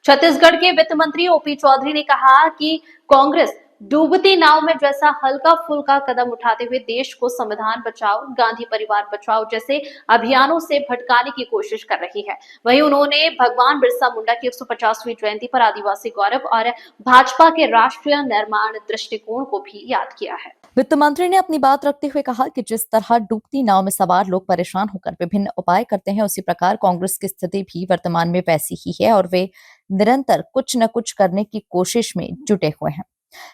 छत्तीसगढ़ के वित्त मंत्री ओपी चौधरी ने कहा कि कांग्रेस डूबती नाव में जैसा हल्का फुल्का कदम उठाते हुए देश को संविधान बचाओ, गांधी परिवार बचाओ जैसे अभियानों से भटकाने की कोशिश कर रही है। वहीं उन्होंने भगवान बिरसा मुंडा की 150वीं जयंती पर आदिवासी गौरव और भाजपा के राष्ट्रीय निर्माण दृष्टिकोण को भी याद किया है। वित्त मंत्री ने अपनी बात रखते हुए कहा कि जिस तरह डूबती नाव में सवार लोग परेशान होकर विभिन्न उपाय करते हैं, उसी प्रकार कांग्रेस की स्थिति भी वर्तमान में वैसी ही है और वे निरंतर कुछ न कुछ करने की कोशिश में जुटे हुए हैं।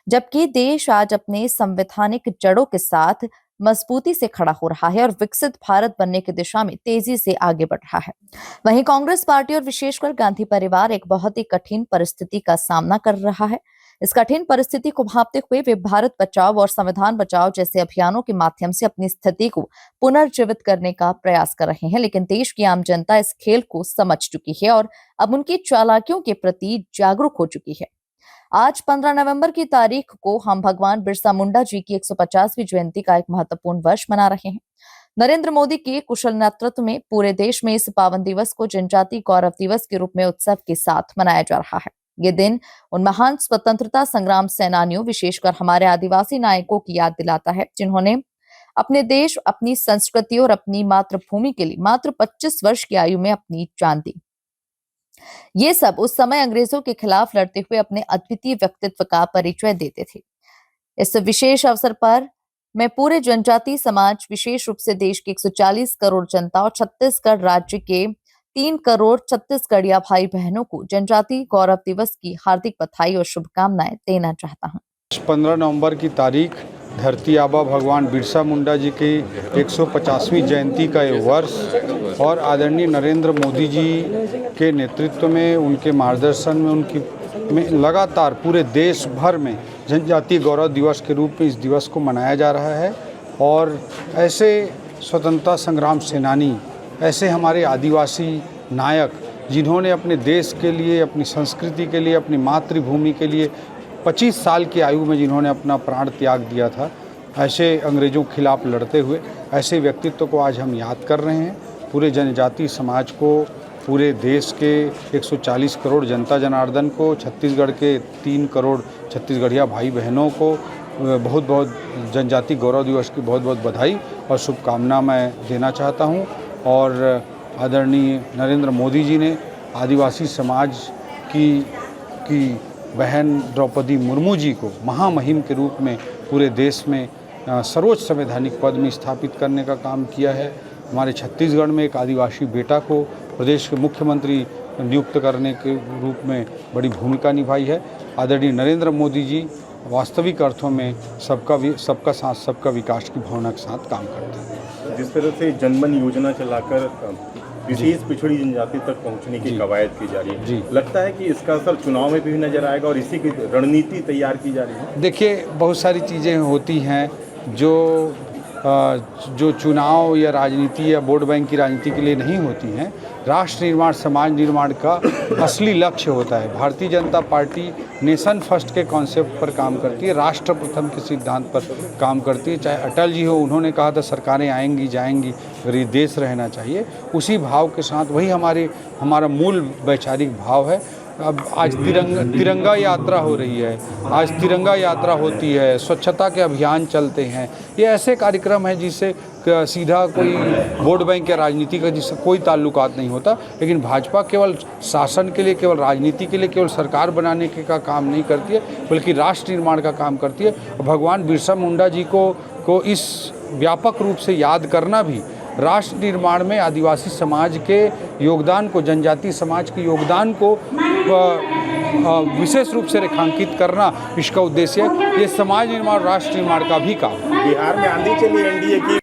जबकि देश आज अपने संवैधानिक जड़ों के साथ मजबूती से खड़ा हो रहा है और विकसित भारत बनने की दिशा में तेजी से आगे बढ़ रहा है, वहीं कांग्रेस पार्टी और विशेषकर गांधी परिवार एक बहुत ही कठिन परिस्थिति का सामना कर रहा है। इस कठिन परिस्थिति को भांपते हुए वे भारत बचाओ और संविधान बचाओ जैसे अभियानों के माध्यम से अपनी स्थिति को पुनर्जीवित करने का प्रयास कर रहे हैं, लेकिन देश की आम जनता इस खेल को समझ चुकी है और अब उनकी चालाकियों के प्रति जागरूक हो चुकी है। आज 15 नवंबर की तारीख को हम भगवान बिरसा मुंडा जी की 150वीं जयंती का एक महत्वपूर्ण वर्ष मना रहे हैं। नरेंद्र मोदी के कुशल नेतृत्व में पूरे देश में इस पावन दिवस को जनजाति गौरव दिवस के रूप में उत्सव के साथ मनाया जा रहा है। ये दिन उन महान स्वतंत्रता संग्राम सेनानियों, विशेषकर हमारे आदिवासी नायकों की याद दिलाता है, जिन्होंने अपने देश, अपनी संस्कृति और अपनी मातृभूमि के लिए मात्र 25 वर्ष की आयु में अपनी जान दी। ये सब उस समय अंग्रेजों के खिलाफ लड़ते हुए अपने अद्वितीय व्यक्तित्व का परिचय देते थे। इस विशेष अवसर पर मैं पूरे जनजाति समाज, विशेष रूप से देश के 140 करोड़ जनता और छत्तीसगढ़ राज्य के 3 करोड़ छत्तीसगढ़िया भाई बहनों को जनजाति गौरव दिवस की हार्दिक बधाई और शुभकामनाएं देना चाहता हूँ। 15 नवंबर की तारीख धरती आबा भगवान बिरसा मुंडा जी की 150वीं जयंती का ये वर्ष और आदरणीय नरेंद्र मोदी जी के नेतृत्व में, उनके मार्गदर्शन में लगातार पूरे देश भर में जनजातीय गौरव दिवस के रूप में इस दिवस को मनाया जा रहा है। और ऐसे स्वतंत्रता संग्राम सेनानी, ऐसे हमारे आदिवासी नायक जिन्होंने अपने देश के लिए, अपनी संस्कृति के लिए, अपनी मातृभूमि के लिए 25 साल की आयु में जिन्होंने अपना प्राण त्याग दिया था, ऐसे अंग्रेज़ों के खिलाफ लड़ते हुए ऐसे व्यक्तित्व को आज हम याद कर रहे हैं। पूरे जनजातीय समाज को, पूरे देश के 140 करोड़ जनता जनार्दन को, छत्तीसगढ़ के 3 करोड़ छत्तीसगढ़िया भाई बहनों को बहुत बहुत जनजातीय गौरव दिवस की बहुत बहुत बधाई और शुभकामना मैं देना चाहता हूँ। और आदरणीय नरेंद्र मोदी जी ने आदिवासी समाज की बहन द्रौपदी मुर्मू जी को महामहिम के रूप में पूरे देश में सर्वोच्च संवैधानिक पद में स्थापित करने का काम किया है। हमारे छत्तीसगढ़ में एक आदिवासी बेटा को प्रदेश के मुख्यमंत्री नियुक्त करने के रूप में बड़ी भूमिका निभाई है। आदरणीय नरेंद्र मोदी जी वास्तविक अर्थों में सबका साथ सबका विकास की भावना के साथ काम करते हैं। जिस तरह से जनमन योजना चलाकर विशेष पिछड़ी जनजाति तक पहुंचने की कवायद की जा रही है, जी लगता है कि इसका असर चुनाव में भी नजर आएगा और इसी की रणनीति तैयार की जा रही है? देखिए, बहुत सारी चीज़ें होती हैं जो चुनाव या राजनीति या वोट बैंक की राजनीति के लिए नहीं होती हैं। राष्ट्र निर्माण, समाज निर्माण का असली लक्ष्य होता है। Bharatiya Janata party nation first के कॉन्सेप्ट पर काम करती है, राष्ट्र प्रथम के सिद्धांत पर काम करती है। चाहे अटल जी हो, उन्होंने कहा था सरकारें आएंगी जाएंगी, अगर ये देश रहना चाहिए, उसी भाव के साथ वही हमारा मूल वैचारिक भाव है। अब आज तिरंगा यात्रा हो रही है, आज तिरंगा यात्रा होती है, स्वच्छता के अभियान चलते हैं। ये ऐसे कार्यक्रम हैं जिससे सीधा कोई वोट बैंक या राजनीति का जिससे कोई ताल्लुकात नहीं होता। लेकिन भाजपा केवल शासन के लिए, केवल राजनीति के लिए, केवल सरकार बनाने के का काम नहीं करती है, बल्कि राष्ट्र निर्माण का काम करती है। भगवान बिरसा मुंडा जी को इस व्यापक रूप से याद करना भी राष्ट्र निर्माण में आदिवासी समाज के योगदान को, जनजातीय समाज के योगदान को विशेष रूप से रेखांकित करना इसका उद्देश्य है। ये समाज निर्माण, राष्ट्र निर्माण का भी काम है। बिहार में आंधी चली एनडीए की